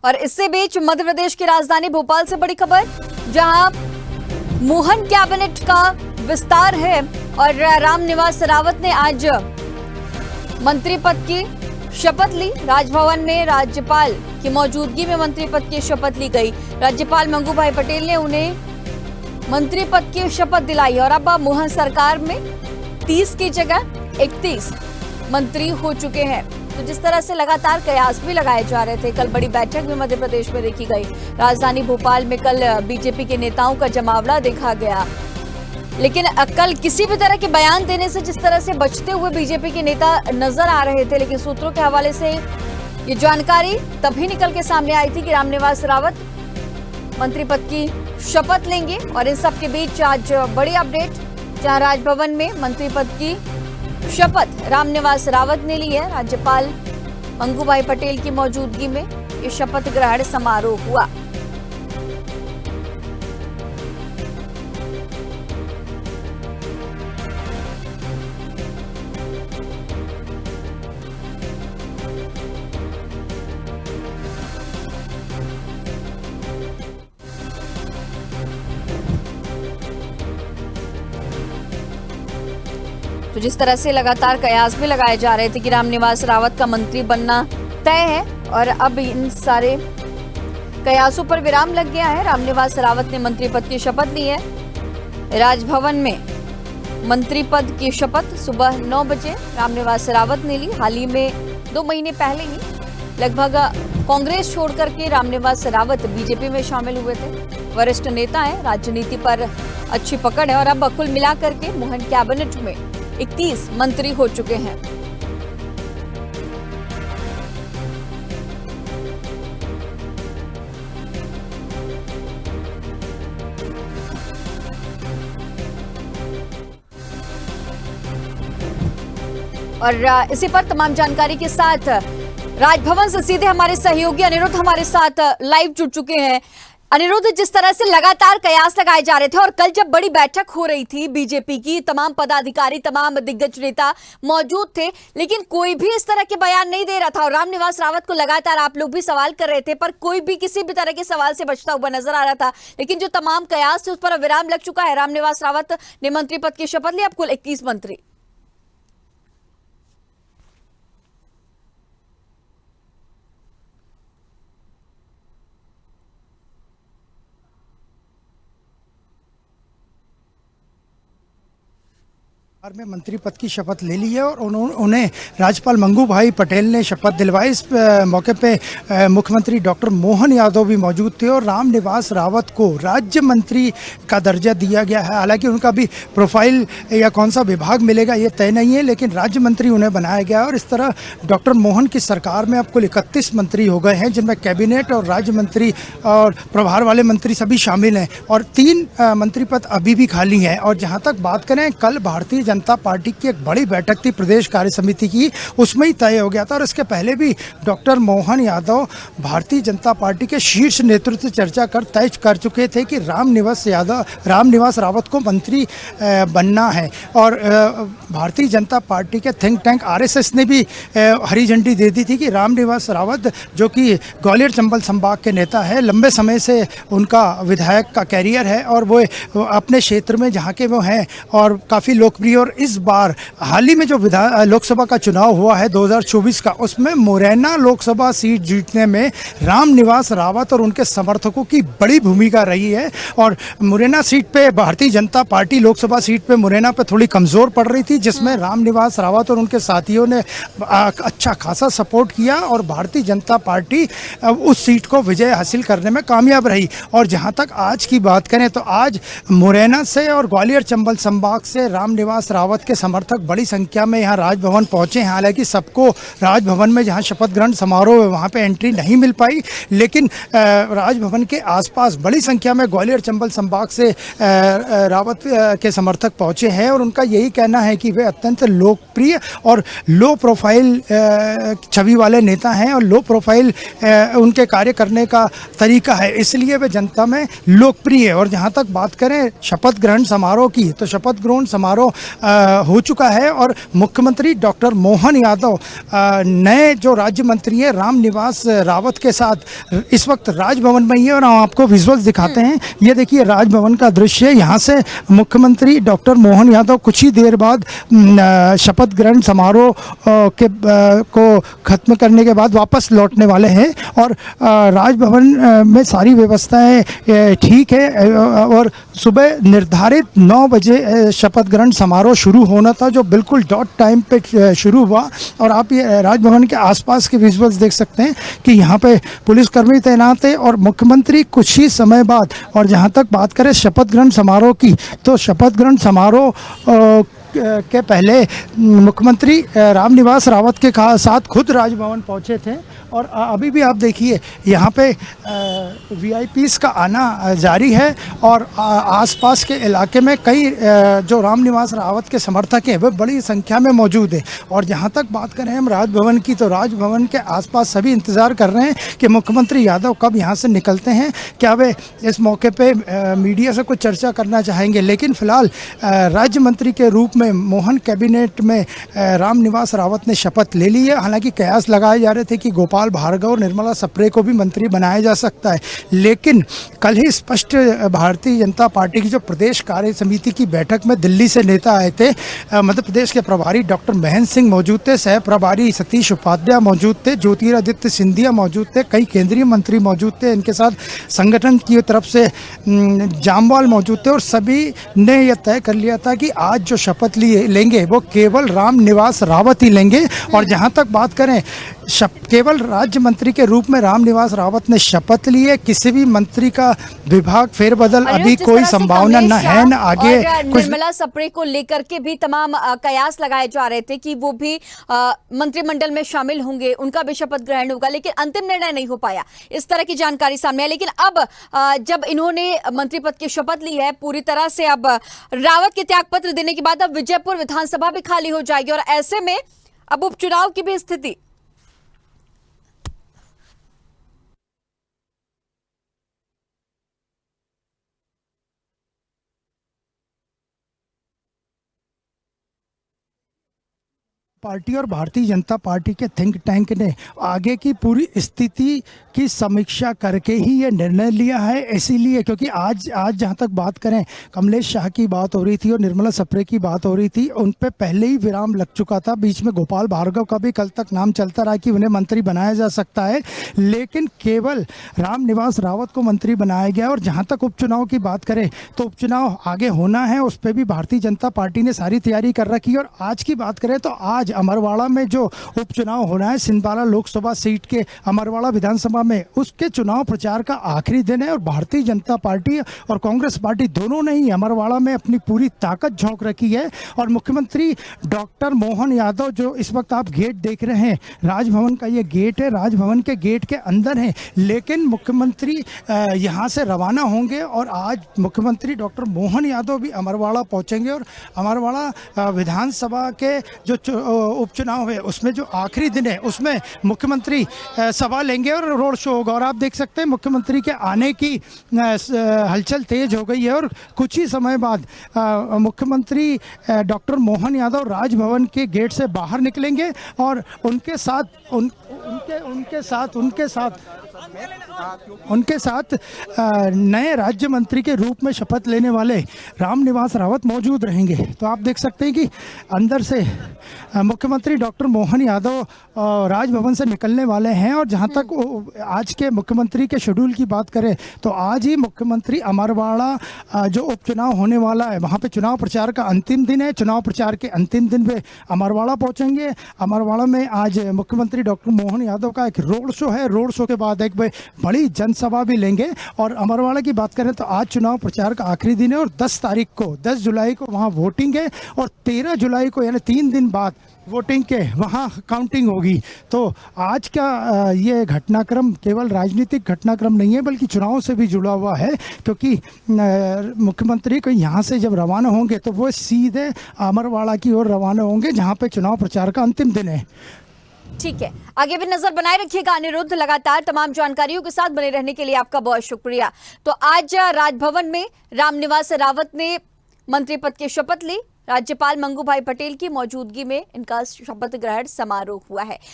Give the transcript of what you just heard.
और इससे बीच मध्य प्रदेश की राजधानी भोपाल से बड़ी खबर, जहां मोहन कैबिनेट का विस्तार है और रामनिवास रावत ने आज मंत्री पद की शपथ ली। राजभवन में राज्यपाल की मौजूदगी में मंत्री पद की शपथ ली गई। राज्यपाल मंगू भाई पटेल ने उन्हें मंत्री पद की शपथ दिलाई और अब मोहन सरकार में 30 की जगह 31 मंत्री हो चुके हैं। तो जिस तरह से लगातार कयास भी लगाए जा रहे थे, कल बड़ी बैठक भी मध्य प्रदेश में देखी गई। राजधानी भोपाल में कल बीजेपी के नेताओं का जमावड़ा देखा गया, लेकिन कल किसी भी तरह के बयान देने से जिस तरह से बचते हुए बीजेपी के नेता नजर आ रहे थे, लेकिन सूत्रों के हवाले से ये जानकारी तभी निकल के सामने आई थी कि रामनिवास रावत मंत्री पद की शपथ लेंगे। और इन सब के बीच आज बड़ी अपडेट, जहां राजभवन में मंत्री पद की शपथ रामनिवास रावत ने ली है। राज्यपाल मंगू भाई पटेल की मौजूदगी में ये शपथ ग्रहण समारोह हुआ। तो जिस तरह से लगातार कयास भी लगाए जा रहे थे कि रामनिवास रावत का मंत्री बनना तय है, और अब इन सारे कयासों पर विराम लग गया है। रामनिवास रावत ने मंत्री पद की शपथ ली है। राजभवन में मंत्री पद की शपथ सुबह 9 बजे रामनिवास रावत ने ली। हाल ही में 2 महीने पहले ही लगभग कांग्रेस छोड़कर के रामनिवास रावत बीजेपी में शामिल हुए थे। वरिष्ठ नेता है, राजनीति पर अच्छी पकड़ है और अब कुल मिलाकर के मोहन कैबिनेट में 31 मंत्री हो चुके हैं। और इसी पर तमाम जानकारी के साथ राजभवन से सीधे हमारे सहयोगी अनिरुद्ध हमारे साथ लाइव जुड़ चुके हैं। अनिरुद्ध, जिस तरह से लगातार कयास लगाए जा रहे थे और कल जब बड़ी बैठक हो रही थी बीजेपी की, तमाम पदाधिकारी तमाम दिग्गज नेता मौजूद थे, लेकिन कोई भी इस तरह के बयान नहीं दे रहा था और रामनिवास रावत को लगातार आप लोग भी सवाल कर रहे थे, पर कोई भी किसी भी तरह के सवाल से बचता हुआ नजर आ रहा था। लेकिन जो तमाम कयास थे उस पर विराम लग चुका है। रामनिवास रावत ने मंत्री पद की शपथ ली, अब कुल 31 मंत्री। में मंत्री पद की शपथ ले ली है और उन्हें राज्यपाल मंगू भाई पटेल ने शपथ दिलवाई। इस मौके पे मुख्यमंत्री डॉक्टर मोहन यादव भी मौजूद थे और रामनिवास रावत को राज्य मंत्री का दर्जा दिया गया है। हालांकि उनका भी प्रोफाइल या कौन सा विभाग मिलेगा ये तय नहीं है, लेकिन राज्य मंत्री उन्हें बनाया गया है। और इस तरह डॉक्टर मोहन की सरकार में अब कुल 31 मंत्री हो गए हैं, जिनमें कैबिनेट और राज्य मंत्री और प्रभार वाले मंत्री सभी शामिल हैं और 3 मंत्री पद अभी भी खाली हैं। और जहाँ तक बात करें, कल भारतीय जनता पार्टी की एक बड़ी बैठक थी प्रदेश कार्य समिति की, उसमें ही तय हो गया था। और इसके पहले भी डॉक्टर मोहन यादव भारतीय जनता पार्टी के शीर्ष नेतृत्व से चर्चा कर तय कर चुके थे कि रामनिवास रावत को मंत्री बनना है। और भारतीय जनता पार्टी के थिंक टैंक आरएसएस ने भी हरी झंडी दे दी थी कि रामनिवास रावत, जो कि ग्वालियर चंबल संभाग के नेता है, लंबे समय से उनका विधायक का कैरियर है और वो अपने क्षेत्र में जहाँ के वो हैं और काफ़ी लोकप्रिय। और इस बार हाल ही में जो लोकसभा का चुनाव हुआ है 2024 का, उसमें मुरैना लोकसभा सीट जीतने में रामनिवास रावत और उनके समर्थकों की बड़ी भूमिका रही है। और मुरैना सीट पे भारतीय जनता पार्टी लोकसभा सीट पे मुरैना पे थोड़ी कमज़ोर पड़ रही थी, जिसमें रामनिवास रावत और उनके साथियों ने अच्छा खासा सपोर्ट किया और भारतीय जनता पार्टी उस सीट को विजय हासिल करने में कामयाब रही। और जहाँ तक आज की बात करें तो आज मुरैना से और ग्वालियर चंबल संभाग से रामनिवास रावत के समर्थक बड़ी संख्या में यहाँ राजभवन पहुंचे हैं। हालांकि सबको राजभवन में जहाँ शपथ ग्रहण समारोह है वहाँ पे एंट्री नहीं मिल पाई, लेकिन राजभवन के आसपास बड़ी संख्या में ग्वालियर चंबल संभाग से रावत के समर्थक पहुंचे हैं और उनका यही कहना है कि वे अत्यंत लोकप्रिय और लो प्रोफाइल छवि वाले नेता हैं और लो प्रोफाइल उनके कार्य करने का तरीका है, इसलिए वे जनता में लोकप्रिय है। और जहाँ तक बात करें शपथ ग्रहण समारोह की, तो शपथ ग्रहण समारोह हो चुका है और मुख्यमंत्री डॉक्टर मोहन यादव नए जो राज्य मंत्री हैं रामनिवास रावत के साथ इस वक्त राजभवन में ही है और हम आपको विजुअल्स दिखाते हैं। ये देखिए राजभवन का दृश्य है। यहाँ से मुख्यमंत्री डॉक्टर मोहन यादव कुछ ही देर बाद शपथ ग्रहण समारोह को खत्म करने के बाद वापस लौटने वाले हैं और राजभवन में सारी व्यवस्थाएं ठीक है और सुबह निर्धारित 9 बजे शपथ ग्रहण समारोह शुरू होना था जो बिल्कुल डॉट टाइम पे शुरू हुआ। और आप ये राजभवन के आसपास के विजुअल्स देख सकते हैं कि यहाँ पे पुलिसकर्मी तैनात है और मुख्यमंत्री कुछ ही समय बाद, और जहाँ तक बात करें शपथ ग्रहण समारोह की, तो शपथ ग्रहण समारोह के पहले मुख्यमंत्री रामनिवास रावत के साथ खुद राजभवन पहुंचे थे और अभी भी आप देखिए यहाँ पे वीआईपीज़ का आना जारी है और आसपास के इलाके में कई जो रामनिवास रावत के समर्थक हैं वे बड़ी संख्या में मौजूद हैं। और जहाँ तक बात करें हम राजभवन की, तो राजभवन के आसपास सभी इंतज़ार कर रहे हैं कि मुख्यमंत्री यादव कब यहाँ से निकलते हैं। क्या वे इस मौके पे मीडिया से कुछ चर्चा करना चाहेंगे, लेकिन फ़िलहाल राज्य मंत्री के रूप में मोहन कैबिनेट में रामनिवास रावत ने शपथ ले ली है। हालांकि कयास लगाए जा रहे थे कि गोपाल भार्गव और निर्मला सप्रे को भी मंत्री बनाया जा सकता है, लेकिन कल ही स्पष्ट भारतीय जनता पार्टी की जो प्रदेश कार्य समिति की बैठक में दिल्ली से नेता आए थे, मध्य प्रदेश के प्रभारी डॉक्टर महेंद्र सिंह मौजूद थे, सह प्रभारी सतीश उपाध्याय मौजूद थे, ज्योतिरादित्य सिंधिया मौजूद थे, कई केंद्रीय मंत्री मौजूद थे, इनके साथ संगठन की तरफ से जामवाल मौजूद थे और सभी ने यह तय कर लिया था कि आज जो शपथ लेंगे वो केवल रामनिवास रावत ही लेंगे। और जहाँ तक बात करें केवल राज्य मंत्री के रूप में रामनिवास रावत ने शपथ ली है, किसी भी मंत्री का विभाग फेरबदल अभी कोई संभावना न है न आगे। निर्मला सप्रे को लेकर के भी तमाम कयास लगाए जा रहे थे कि वो भी मंत्रिमंडल में शामिल होंगे, उनका भी शपथ ग्रहण होगा, लेकिन अंतिम निर्णय नहीं हो पाया, इस तरह की जानकारी सामने आई। लेकिन अब जब इन्होंने मंत्री पद की शपथ ली है पूरी तरह से, अब रावत के त्यागपत्र देने के बाद अब विजयपुर विधानसभा भी खाली हो जाएगी और ऐसे में अब उपचुनाव की भी स्थिति। पार्टी और भारतीय जनता पार्टी के थिंक टैंक ने आगे की पूरी स्थिति की समीक्षा करके ही ये निर्णय लिया है। इसीलिए क्योंकि आज जहाँ तक बात करें कमलेश शाह की बात हो रही थी और निर्मला सप्रे की बात हो रही थी, उन पे पहले ही विराम लग चुका था। बीच में गोपाल भार्गव का भी कल तक नाम चलता रहा कि उन्हें मंत्री बनाया जा सकता है, लेकिन केवल रामनिवास रावत को मंत्री बनाया गया। और जहाँ तक उपचुनाव की बात करें तो उपचुनाव आगे होना है, उस पर भी भारतीय जनता पार्टी ने सारी तैयारी कर रखी है। और आज की बात करें तो आज अमरवाड़ा में जो उपचुनाव होना है सिंदवाड़ा लोकसभा सीट के अमरवाड़ा विधानसभा में, उसके चुनाव प्रचार का आखिरी दिन है और भारतीय जनता पार्टी और कांग्रेस पार्टी दोनों ने ही अमरवाड़ा में अपनी पूरी ताकत झोंक रखी है। और मुख्यमंत्री डॉक्टर मोहन यादव जो इस वक्त आप गेट देख रहे हैं, राजभवन का ये गेट है, राजभवन के गेट के अंदर है, लेकिन मुख्यमंत्री यहाँ से रवाना होंगे और आज मुख्यमंत्री डॉक्टर मोहन यादव भी अमरवाड़ा पहुँचेंगे और अमरवाड़ा विधानसभा के जो उपचुनाव है उसमें जो आखिरी दिन है उसमें मुख्यमंत्री सभा लेंगे और रोड शो होगा। और आप देख सकते हैं मुख्यमंत्री के आने की हलचल तेज हो गई है और कुछ ही समय बाद मुख्यमंत्री डॉक्टर मोहन यादव राजभवन के गेट से बाहर निकलेंगे और उनके साथ नए राज्य मंत्री के रूप में शपथ लेने वाले रामनिवास रावत मौजूद रहेंगे। तो आप देख सकते हैं कि अंदर से मुख्यमंत्री डॉक्टर मोहन यादव राजभवन से निकलने वाले हैं। और जहां तक आज के मुख्यमंत्री के शेड्यूल की बात करें तो आज ही मुख्यमंत्री अमरवाड़ा जो उपचुनाव होने वाला है वहां पे चुनाव प्रचार का अंतिम दिन है। चुनाव प्रचार के अंतिम दिन वे अमरवाड़ा पहुंचेंगे। अमरवाड़ा में आज मुख्यमंत्री डॉक्टर मोहन यादव का एक रोड शो है, रोड शो के बाद एक बड़ी जनसभा भी लेंगे। और अमरवाड़ा की बात करें तो आज चुनाव प्रचार का आखिरी दिन है और 10 जुलाई को वहां वोटिंग है और 13 जुलाई को यानी 3 दिन बाद वोटिंग के वहाँ काउंटिंग होगी। तो आज का ये घटनाक्रम केवल राजनीतिक घटनाक्रम नहीं है बल्कि चुनाव से भी जुड़ा हुआ है, क्योंकि मुख्यमंत्री को यहाँ से जब रवाना होंगे तो वो सीधे अमरवाड़ा की ओर रवाना होंगे जहाँ पे चुनाव प्रचार का अंतिम दिन है। ठीक है, आगे भी नजर बनाए रखिएगा। अनिरुद्ध, लगातार तमाम जानकारियों के साथ बने रहने के लिए आपका बहुत शुक्रिया। तो आज राजभवन में रामनिवास रावत ने मंत्री पद की शपथ ली, राज्यपाल मंगू भाई पटेल की मौजूदगी में इनका शपथ ग्रहण समारोह हुआ है।